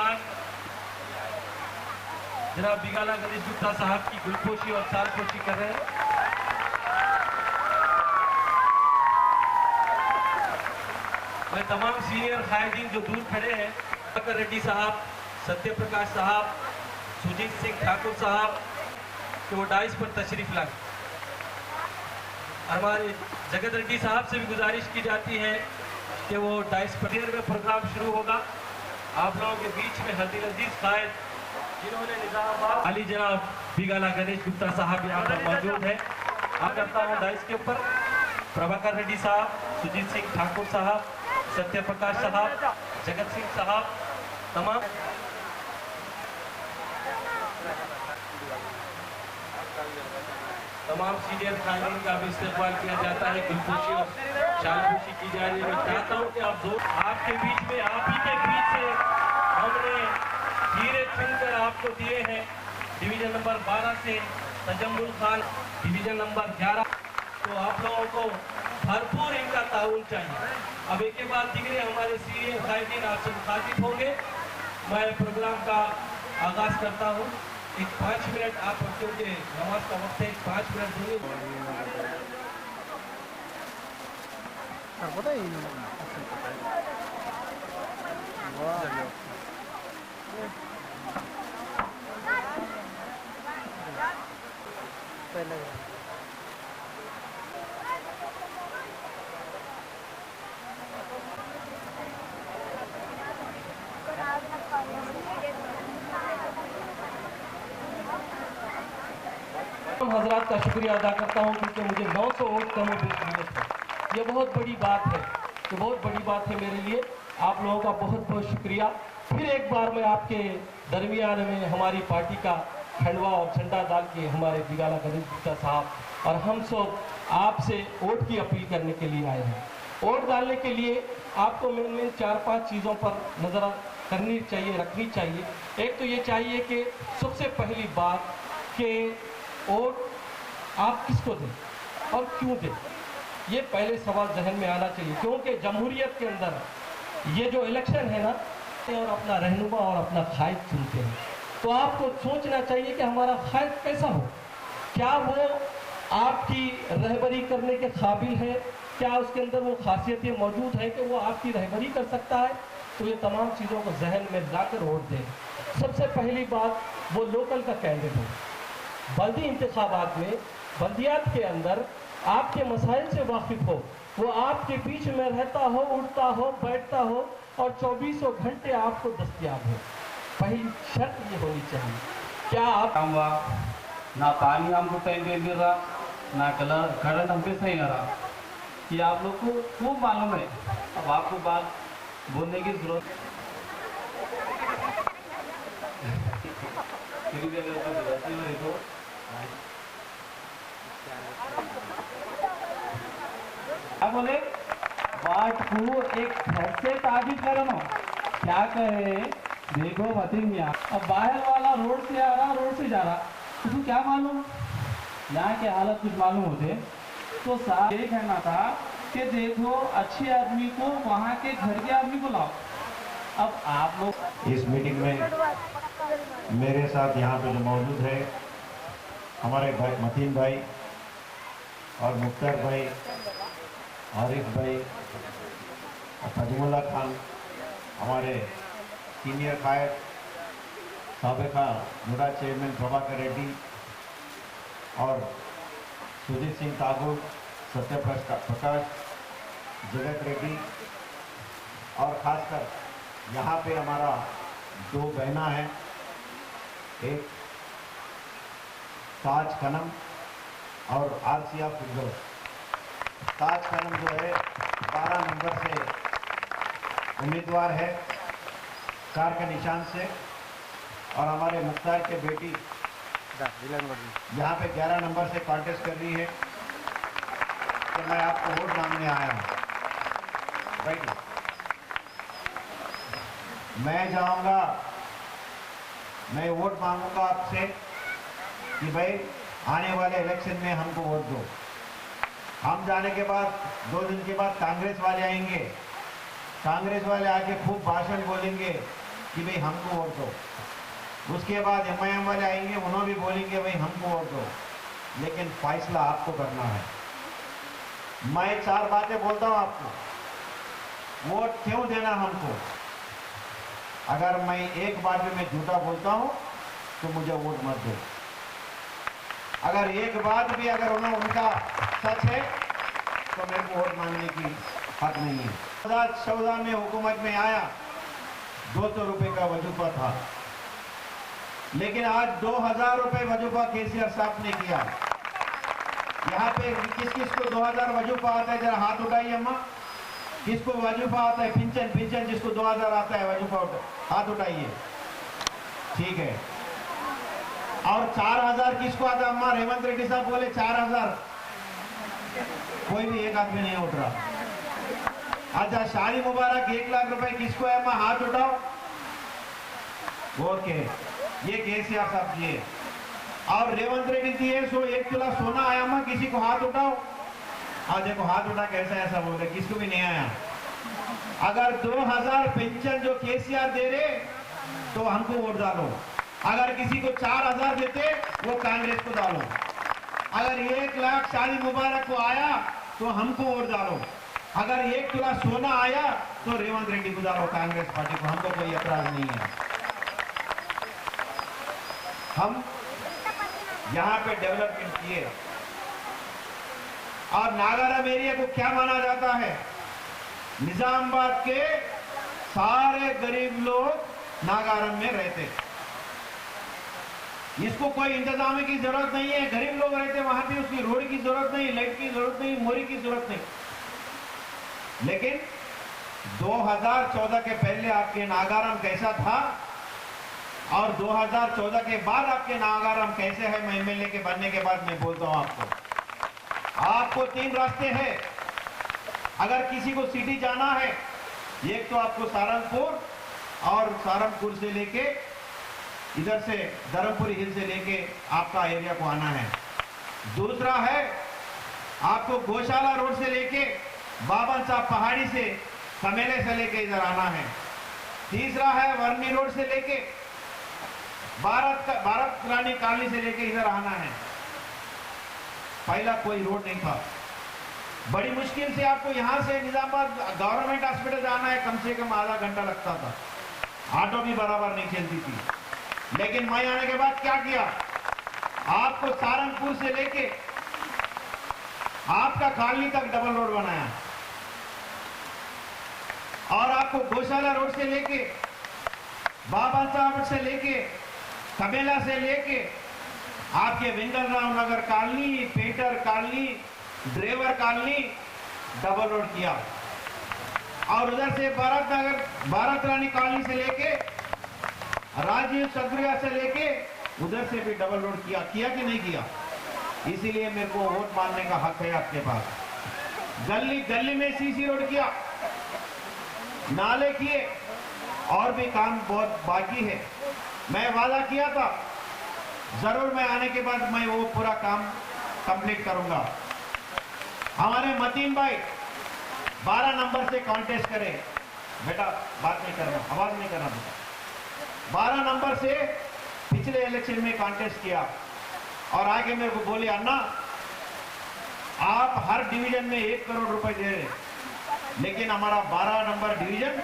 मेहमान जनाब बिगाला गणेश गुप्ता साहब की गुलपोशी और सालपोशी कर रहे हैं। मैं तमाम सीनियर कायदीन जो दूर खड़े हैं, प्रभाकर रेड्डी साहब, सत्य प्रकाश साहब, सुजीत सिंह ठाकुर साहब, कि वो डाइस पर तशरीफ लाए। हमारे जगत रेड्डी साहब से भी गुजारिश की जाती है कि वो डाइस पर में प्रोग्राम शुरू होगा। आप लोगों के बीच में हदील अजीज कायद जिन्होंने निजामाबाद अली जनाब बिगाला गणेश गुप्ता साहब यहाँ पर मौजूद है। आप करता हूँ डाइस के ऊपर प्रभाकर रेड्डी साहब, सुजीत सिंह ठाकुर साहब, सत्य प्रकाश साहब, जगत सिंह साहब, तमाम सीनियर कायदीन का भी इस्तेमाल किया जाता है। गुलपोशी और शालपोशी की जा रही है। मैं चाहता हूँ कि आपके बीच में, आप ही के बीच से हमने हीरे चुनकर आपको दिए हैं। डिवीजन नंबर 12 से तजम्मुल खान, डिवीजन नंबर 11। तो आप लोगों को भरपूर इनका ताउन चाहिए। अब एक के बाद दिगरे हमारे सीनियर कायदीन आपसे मुखातिब होंगे। मैं प्रोग्राम का आगाज करता हूँ। एक 5 मिनट आप बच्चों के नमाज का वक्त है, 5 मिनट दूंगे। हजरात का शुक्रिया अदा करता हूं क्योंकि मुझे 900 वोट कम है। ये बहुत बड़ी बात है, ये बहुत बड़ी बात है मेरे लिए। आप लोगों का बहुत बहुत शुक्रिया। फिर एक बार मैं आपके दरमियान में हमारी पार्टी का खंडवा और झंडा डाल के हमारे बिगाला गणेश गुप्ता साहब और हम सब आपसे वोट की अपील करने के लिए आए हैं। वोट डालने के लिए आपको मेन 4-5 चीज़ों पर नजर करनी चाहिए, रखनी चाहिए। एक तो ये चाहिए कि सबसे पहली बात कि वोट आप किसको दें और क्यों दें, ये पहले सवाल जहन में आना चाहिए। क्योंकि जमहूरियत के अंदर ये जो इलेक्शन है ना, और अपना रहनुमा और अपना कायद चुनते हैं, तो आपको सोचना चाहिए कि हमारा कायद कैसा हो। क्या वो आपकी रहबरी करने के काबिल है? क्या उसके अंदर वो खासियतें मौजूद हैं कि वो आपकी रहबरी कर सकता है? तो ये तमाम चीज़ों को जहन में लाकर वोट दें। सबसे पहली बात, वो लोकल का कैंडिडेट हो। बल्दी इंतखाबात में बल्दियात के अंदर आपके मसाइल से वाकिफ हो, वो आपके बीच में रहता हो, उठता हो, बैठता हो और 24 घंटे आपको दस्तयाब हो। पहली शर्त ये होनी चाहिए। क्या आप ना पानी हमको टाइम पे मिल रहा, ना करंट हमको सही आ रहा, ये आप लोग को खूब मालूम है। अब आपको बात बोलने की जरूरत क्या बोले, बात को एक घर से ताबीज करना। क्या कहे, देखो मतीन मियाँ, अब बाहर वाला रोड से आ रहा, रोड से जा रहा, तुझको क्या मालूम यहाँ के हालत कुछ मालूम होते तो साहब ये कहना था कि देखो अच्छे आदमी को वहाँ के घर के आदमी को लाओ। अब आप लोग इस मीटिंग में मेरे साथ यहाँ पे जो मौजूद है हमारे भाई मतीन भाई और मुख्तार भाई, आरिफ भाई, तजमुल्ला खान, हमारे सीनियर कायद साबिका मुडा चेयरमैन प्रभाकर रेड्डी और सुजीत सिंह ठाकुर, सत्य प्रकाश, जगत रेड्डी और खासकर यहाँ पे हमारा 2 बहना हैं, एक ताज कनम और आरसिया फिरदौस। ताज कनम जो है 12 नंबर से उम्मीदवार है, कार के निशान से, और हमारे मुख्तार के बेटी यहाँ पे 11 नंबर से कॉन्टेस्ट कर रही है। तो मैं आपको वोट मांगने आया हूँ। बैठिए। मैं जाऊंगा, मैं वोट मांगूंगा आपसे कि भाई आने वाले इलेक्शन में हमको वोट दो। हम जाने के बाद 2 दिन के बाद कांग्रेस वाले आएंगे, कांग्रेस वाले आके खूब भाषण बोलेंगे कि भाई हमको वोट दो। उसके बाद एमआईएम वाले आएंगे, उन्होंने भी बोलेंगे भाई हमको वोट दो। लेकिन फैसला आपको करना है। मैं 4 बातें बोलता हूं आपको, वोट क्यों देना हमको। अगर मैं एक बार भी मैं झूठा बोलता हूं तो मुझे वोट मत दो। अगर एक बात भी अगर उनका सच है तो मेरे को वोट मांगने की हक नहीं है। 2014 में हुकूमत में आया, 200 रुपए का वजूफा था, लेकिन आज 2000 रुपए वजूफा केसीआर साहब ने किया। यहाँ पे किस किस को 2000 वजूफा आता है, जरा हाथ उठाइए अम्मा। किसको वजूफा आता है, पिंचन जिसको 2000 आता है वजूफा, हाथ उठाइए। ठीक है। और 4000 किसको आता है अम्मा? रेवंत रेड्डी साहब बोले 4000, कोई भी एक आदमी नहीं उठ रहा। अच्छा, शादी मुबारक 1 लाख रुपए किसको है अम्मा? हाथ उठाओ। ओके, ये केसीआर साहब दिए। और रेवंत रेड्डी दिए सो 1 तोला सोना आया अम्मा, किसी को हाथ उठाओ। हाँ देखो हाथ उठा कैसा ऐसा बोल रहे, किसको भी नहीं आया। अगर 2000 पेंशन जो केसीआर दे रहे तो हमको वोट डालो। अगर किसी को 4000 देते वो कांग्रेस को डालो। अगर 1 लाख शादी मुबारक को आया तो हमको वोट डालो। अगर 1 तोला सोना आया तो रेवंत रेड्डी को डालो, कांग्रेस पार्टी को। हमको कोई एतराज नहीं है। हम यहाँ पे डेवलपमेंट किए। और नागारम एरिया को क्या माना जाता है? निजामाबाद के सारे गरीब लोग नागारम में रहते। इसको कोई इंतजाम की जरूरत नहीं है, गरीब लोग रहते वहां पे, उसकी रोड की जरूरत नहीं, लाइट की जरूरत नहीं, मोरी की जरूरत नहीं। लेकिन 2014 के पहले आपके नागारम कैसा था और 2014 के बाद आपके नागारम कैसे है, मैं एमएलए के बनने के बाद मैं बोलता हूं आपको 3 रास्ते हैं। अगर किसी को सिटी जाना है, एक तो आपको सहारनपुर और सहारनपुर से लेके इधर से धर्मपुरी हिल से लेके आपका एरिया को आना है। दूसरा है आपको गौशाला रोड से लेके बाबन साहब पहाड़ी से कमेले से लेके इधर आना है। तीसरा है वर्मी रोड से लेके भारत रानी कॉलोनी से लेके इधर आना है। पहला कोई रोड नहीं था। बड़ी मुश्किल से आपको यहां से निजामाबाद गवर्नमेंट हॉस्पिटल जाना है, कम से कम आधा घंटा लगता था। ऑटो भी बराबर नहीं चलती थी। लेकिन मैं आने के बाद क्या किया, आपको सहारनपुर से लेके आपका कॉलोनी तक डबल रोड बनाया और आपको गौशाला रोड से लेके बाबा साहब से लेके कमेला से लेके आपके वेंगलराव नगर कॉलोनी, पेटर colony, driver colony double road किया। और उधर से भारत रानी कॉलोनी से लेके राजीव सगरिया से लेके उधर से भी डबल रोड किया कि नहीं किया? इसीलिए मेरे को वोट मांगने का हक है आपके पास। गली गली में सीसी रोड किया, नाले किए, और भी काम बहुत बाकी है। मैं वादा किया था जरूर मैं आने के बाद मैं वो पूरा काम कंप्लीट करूंगा। हमारे मतीन भाई 12 नंबर से कॉन्टेस्ट करें। बेटा बात नहीं करना, आवाज नहीं करना बेटा। 12 नंबर से पिछले इलेक्शन में कॉन्टेस्ट किया और आगे मेरे को बोले अन्ना आप हर डिवीजन में 1 करोड़ रुपए दे रहे, लेकिन हमारा 12 नंबर डिवीजन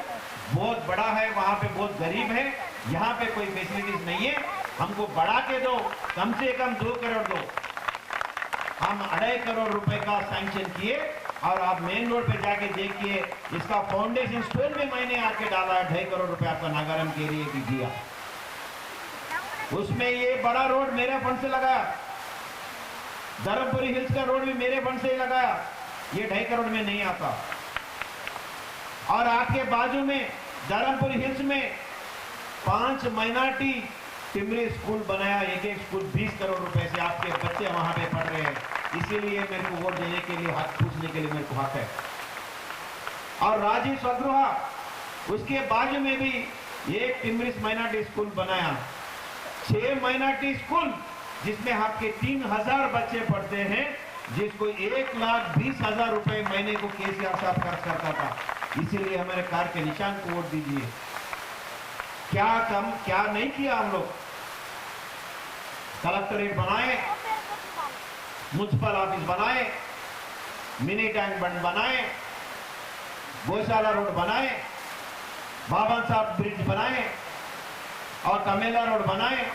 बहुत बड़ा है, वहां पे बहुत गरीब है, यहाँ पे कोई फैसिलिटीज नहीं है, हमको बढ़ा के दो, कम से कम 2 करोड़ दो। हम 2.5 करोड़ रुपए का सैंक्शन किए और आप मेन रोड पे जाके देखिए, इसका फाउंडेशन स्टोन भी मैंने आके डाला है। 2.5 करोड़ रुपए आपका नागारम के लिए भी दिया। उसमें ये बड़ा रोड मेरे फंड से लगाया, धर्मपुरी हिल्स का रोड भी मेरे फंड से ही लगाया, ये 2.5 करोड़ में नहीं आता। और आपके बाजू में धर्मपुरी हिल्स में 5 माइनॉरिटी टिमरी स्कूल बनाया, एक स्कूल 20 करोड़ रुपए से आपके बच्चे वहां पे पढ़ रहे हैं। इसीलिए मेरे को वोट देने के लिए, हाथ पूछने के लिए मेरे को हक है। और राजीव स्वगृहा उसके बाजू में भी एक टिमरिस माइनॉरिटी स्कूल बनाया, 6 माइनॉरिटी स्कूल जिसमें आपके 3000 बच्चे पढ़ते हैं, जिसको 1,20,000 रुपए महीने को केसीआर साहब खर्च करता था। इसीलिए हमारे कार के निशान को वोट दीजिए। क्या नहीं किया हम लोग। कलेक्टरेट बनाए, म्युनिसिपल ऑफिस बनाए, मिनी टैंक बंड बनाए, गौशाला रोड बनाए, बाबा साहब ब्रिज बनाए और कमेला रोड बनाए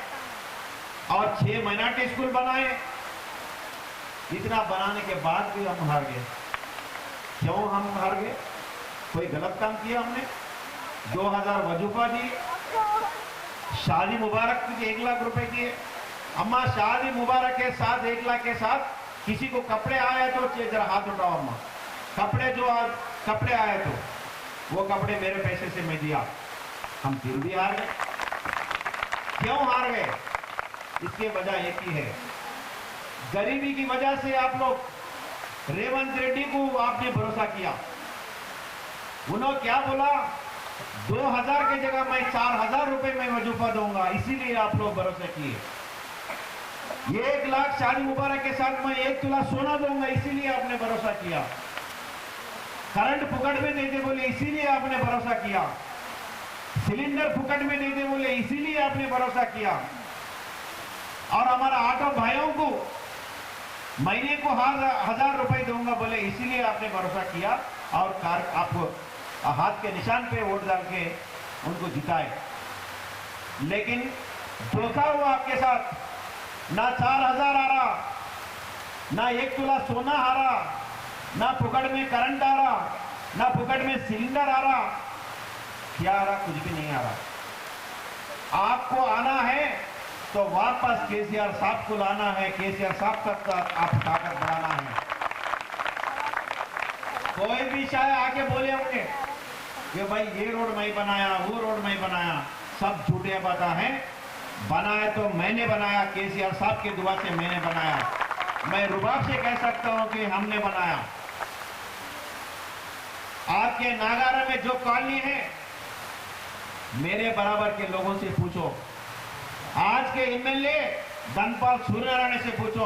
और 6 माइनॉरिटी स्कूल बनाए। इतना बनाने के बाद भी हम हार गए। क्यों हम हार गए? कोई गलत काम किया हमने? 2000 वजूफा दिए, शादी मुबारक के 1 लाख रुपए दिए। अम्मा शादी मुबारक के साथ 1 लाख के साथ किसी को कपड़े आए तो जरा हाथ उठाओ अम्मा। कपड़े आए तो वो कपड़े मेरे पैसे से मैं दिया। हम फिर भी हार गए। क्यों हार गए? इसकी वजह एक ही है, गरीबी की वजह से आप लोग रेवंत रेड्डी को आपने भरोसा किया। उन्होंने क्या बोला? 2000 की जगह मैं 4000 रुपए में वजूफा दूंगा, इसीलिए आप लोग भरोसा किए। 1 लाख शादी मुबारक के साथ मैं 1 तोला सोना दूंगा, इसीलिए आपने भरोसा किया। करंट फुकट में नहीं दे बोले, इसीलिए आपने भरोसा किया। सिलेंडर फुकट में नहीं दे बोले, इसीलिए आपने भरोसा किया। और हमारा ऑटो भाइयों को महीने को 1000 रुपए दूंगा बोले, इसीलिए आपने भरोसा किया और आपको हाथ के निशान पे वोट डाल के उनको जिताए। लेकिन धोखा हुआ आपके साथ। ना 4000 आ रहा, ना 1 तोला सोना आ रहा, ना फुकट में करंट आ रहा, ना फुकट में सिलेंडर आ रहा। क्या आ रहा? कुछ भी नहीं आ रहा। आपको आना है तो वापस केसीआर साहब को लाना है, केसीआर साहब तक आप ताकत बढ़ाना है। कोई भी शायद आके बोले होंगे कि भाई ये रोड मैं बनाया, वो रोड मैं बनाया, सब झूठे बातें हैं। बनाया तो मैंने बनाया, केसीआर साहब के दुआ से मैंने बनाया। मैं रुबाब से कह सकता हूं कि हमने बनाया। आपके नागारा में जो कॉलोनी है, मेरे बराबर के लोगों से पूछो, आज के एमएलए धनपाल सूर्यनारायण से पूछो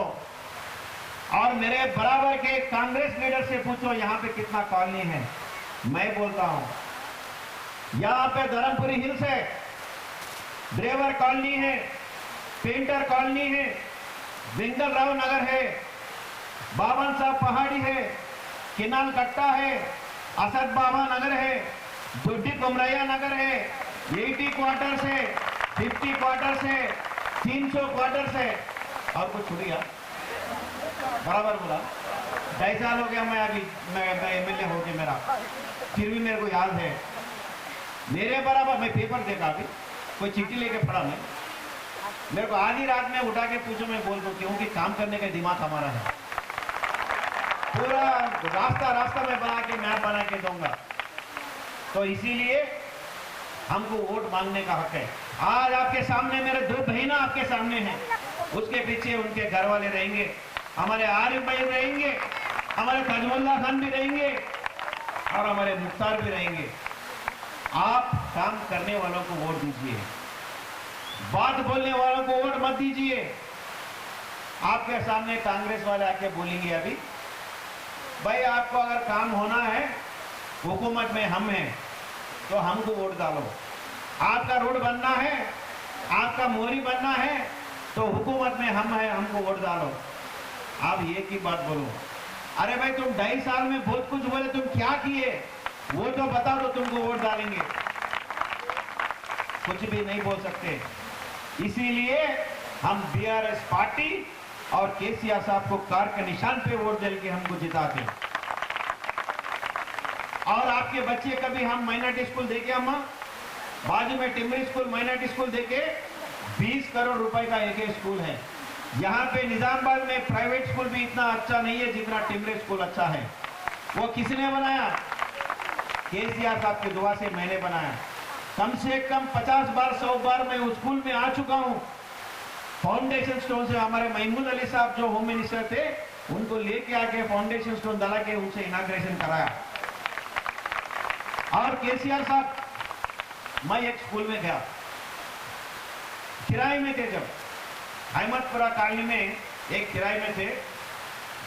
और मेरे बराबर के कांग्रेस लीडर से पूछो यहां पे कितना कॉलोनी है। मैं बोलता हूं यहां पे धर्मपुरी हिल्स है, ड्राइवर कॉलोनी है, पेंटर कॉलोनी है, विंगल राव नगर है, बाबन साहब पहाड़ी है, किनाल कट्टा है, असद बाबा नगर है, दुड्डी कुमरैया नगर है, 80 क्वार्टर्स है, 50 क्वार्टर्स है, 300 क्वार्टर्स है। और कुछ छुड़िया बराबर बोला। 2.5 साल हो गया मैं एमएलए हो गया मेरा, फिर भी मेरे को याद है मेरे बराबर। मैं पेपर देखा, अभी कोई चिट्ठी लेके पढ़ा मैं, मेरे को आधी रात में उठा के पूछो, मैं बोल दूं क्योंकि काम करने का दिमाग हमारा है। पूरा रास्ता मैं बना के मैप बना के दूंगा। तो इसीलिए हमको वोट मांगने का हक है। आज आपके सामने मेरे 2 बहना आपके सामने हैं, उसके पीछे उनके घर वाले रहेंगे, हमारे आरिफ भाई रहेंगे, हमारे तजमुल्ला खान भी रहेंगे और हमारे मुख्तार भी रहेंगे। आप काम करने वालों को वोट दीजिए, बात बोलने वालों को वोट मत दीजिए। आपके सामने कांग्रेस वाले आके बोलेंगे अभी, भाई आपको अगर काम होना है, हुकूमत में हम हैं तो हमको वोट डालो। आपका रोड बनना है, आपका मोरी बनना है तो हुकूमत में हम हैं, हमको वोट डालो। आप एक ही बात बोलो, अरे भाई तुम 2.5 साल में बहुत कुछ बोले, तुम क्या किए वो तो बताओ तो तुमको वोट डालेंगे। कुछ भी नहीं बोल सकते। इसीलिए हम बीआरएस पार्टी और केसीआर साहब को कार के निशान पे वोट डाल के हमको जिताते। और आपके बच्चे कभी हम माइनॉरिटी स्कूल देके, अम्मा बाजू में टिमरी स्कूल माइनॉरिटी स्कूल देके 20 करोड़ रुपए का एक स्कूल है। यहाँ पे निजामाबाद में प्राइवेट स्कूल भी इतना अच्छा नहीं है जितना टिमरी स्कूल अच्छा है। वो किसने बनाया? केसीआर साहब की दुआ से मैंने बनाया। कम से कम 50 बार 100 बार मैं उस स्कूल में आ चुका हूँ। फाउंडेशन स्टोन से हमारे महमूद अली साहब जो होम मिनिस्टर थे, उनको लेके आके फाउंडेशन स्टोन डाला के उनसे इनाग्रेशन कराया। और केसीआर साहब, मैं एक स्कूल में गया, किराए में थे, जब अहमदपुरा कॉलोनी में एक किराए में थे,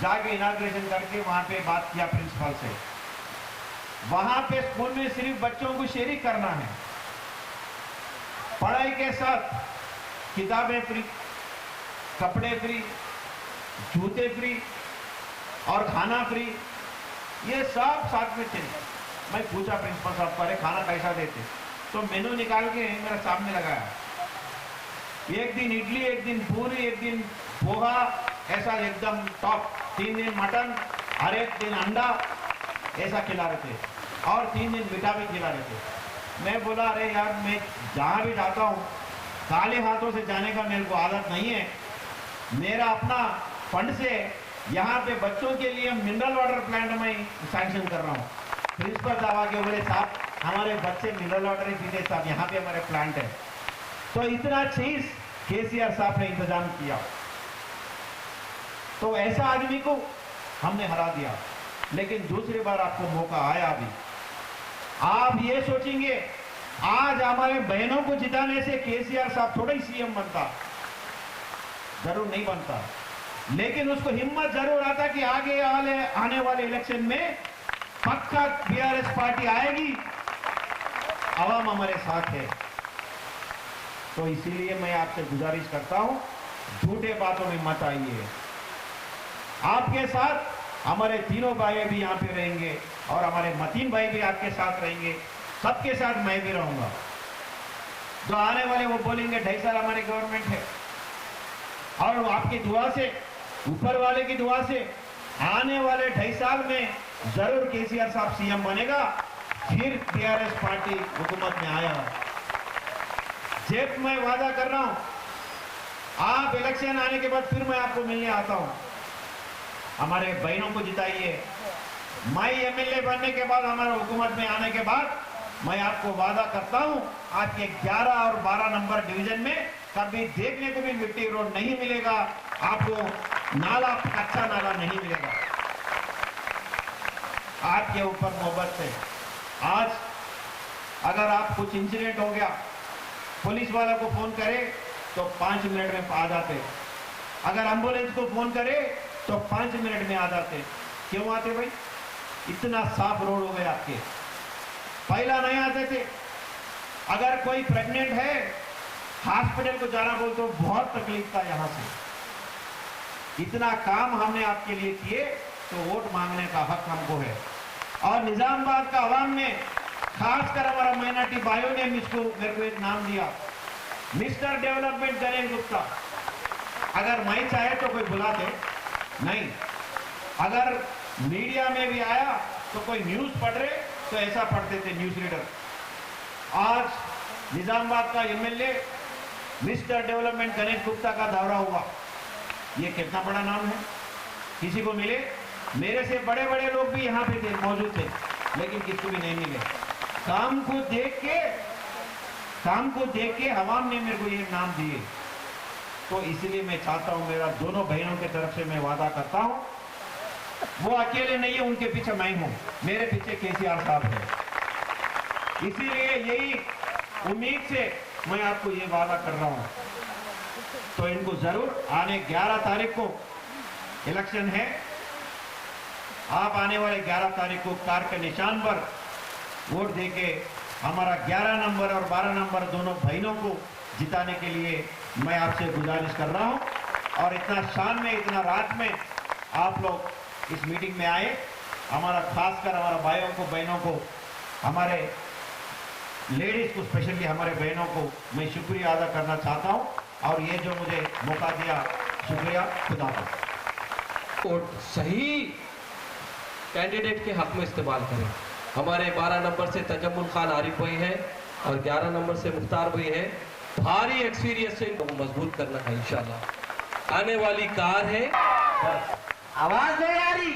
जाके इनाग्रेशन करके वहां पे बात किया प्रिंसिपल से। वहां पे स्कूल में सिर्फ बच्चों को शेयरिंग करना है, पढ़ाई के साथ किताबें फ्री, कपड़े फ्री, जूते फ्री और खाना फ्री, ये सब साथ में थे। मैं पूछा प्रिंसिपल साहब पर खाना कैसा देते, तो मेनू निकाल के मेरे सामने लगाया। एक दिन इडली, एक दिन पूरी, एक दिन पोहा, ऐसा एकदम टॉप। 3 दिन मटन और 1 दिन अंडा, ऐसा खिला रहे थे और 3 दिन मीठा भी खिला रहे थे। मैं बोला अरे यार, मैं जहाँ भी जाता हूँ खाली हाथों से जाने का मेरे को आदत नहीं है। मेरा अपना फंड से यहाँ पे बच्चों के लिए मिनरल वाटर प्लांट में सैंक्शन कर रहा हूँ। प्रिंसिपल साहब आके बोले साहब हमारे बच्चे मिनरल वाटर ही पीते साहब, यहाँ पे हमारे प्लांट है। तो इतना चीज केसीआर साहब ने इंतजाम किया, तो ऐसा आदमी को हमने हरा दिया। लेकिन दूसरी बार आपको मौका आया अभी, आप ये सोचेंगे आज हमारे बहनों को जिताने से केसीआर साहब थोड़ा ही सीएम बनता, जरूर नहीं बनता, लेकिन उसको हिम्मत जरूर आता कि आगे आने वाले इलेक्शन में पक्का बीआरएस पार्टी आएगी, आवाम हमारे साथ है। तो इसीलिए मैं आपसे गुजारिश करता हूं, झूठे बातों में मत आइए। आपके साथ हमारे तीनों भाई भी यहाँ पे रहेंगे और हमारे मतीन भाई भी आपके साथ रहेंगे, सबके साथ मैं भी रहूंगा। जो आने वाले वो बोलेंगे 2.5 साल हमारी गवर्नमेंट है, और वो आपकी दुआ से, ऊपर वाले की दुआ से आने वाले 2.5 साल में जरूर केसीआर साहब सीएम बनेगा, फिर बीआरएस पार्टी हुकूमत में आया। जेब मैं वादा कर रहा हूं, आप इलेक्शन आने के बाद फिर मैं आपको मिलने आता हूं। हमारे बहनों को जिताइए। मैं एमएलए बनने के बाद, हमारे हुकूमत में आने के बाद, मैं आपको वादा करता हूं आपके 11 और 12 नंबर डिवीजन में कभी देखने को भी मिट्टी रोड नहीं मिलेगा, आपको नाला, कच्चा नाला नहीं मिलेगा। आपके ऊपर मोहब्बत से आज अगर आप कुछ इंसिडेंट हो गया, पुलिस वाला को फोन करे तो 5 मिनट में आ जाते, अगर एम्बुलेंस को फोन करे तो 5 मिनट में आ जाते। क्यों आते भाई? इतना साफ रोड हो गए आपके, पहला नहीं आते थे। अगर कोई प्रेग्नेंट है, हॉस्पिटल को जाना बोल तो बहुत तकलीफ था यहाँ से। इतना काम हमने आपके लिए किए, तो वोट मांगने का हक हमको है। और निजामाबाद का आवाम ने, खासकर हमारा माइनॉरिटी भाइयों ने मेरे को एक नाम दिया, मिस्टर डेवलपमेंट गणेश गुप्ता। अगर मैं चाहे तो कोई बुलाते नहीं, अगर मीडिया में भी आया तो कोई न्यूज पढ़ रहे तो ऐसा पढ़ते थे न्यूज रीडर। आज निजामाबाद का MLA mister development Ganesh Gupta का दौरा हुआ, ये कितना बड़ा नाम है, किसी को मिले? मेरे से बड़े बड़े लोग भी यहाँ पे थे, मौजूद थे, लेकिन किसी भी नहीं मिले। काम को देख के हवाम ने मेरे को ये नाम दिए। तो इसलिए मैं चाहता हूं, मेरा दोनों बहनों की तरफ से मैं वादा करता हूं, वो अकेले नहीं है, उनके पीछे मैं हूं, मेरे पीछे केसीआर साहब है। इसीलिए यही उम्मीद से मैं आपको ये वादा कर रहा हूं। तो इनको जरूर आने 11 तारीख को इलेक्शन है, आप आने वाले 11 तारीख को कार के निशान पर वोट देके हमारा 11 नंबर और 12 नंबर दोनों बहनों को जिताने के लिए मैं आपसे गुजारिश कर रहा हूं। और इतना शान में, इतना रात में आप लोग इस मीटिंग में आए, हमारा खासकर हमारा भाइयों को, बहनों को, हमारे लेडीज को, स्पेशली हमारे बहनों को मैं शुक्रिया अदा करना चाहता हूं। और ये जो मुझे मौका दिया, शुक्रिया, खुदा हाफ़िज़। वोट सही कैंडिडेट के हक में इस्तेमाल करें। हमारे 12 नंबर से तजम्मुल खान आरिफ भाई है और 11 नंबर से मुख्तार भाई है। भारी एक्सपीरियंस से इनको मजबूत करना है इंशाल्लाह। आने वाली कार है, आवाज नहीं आ रही।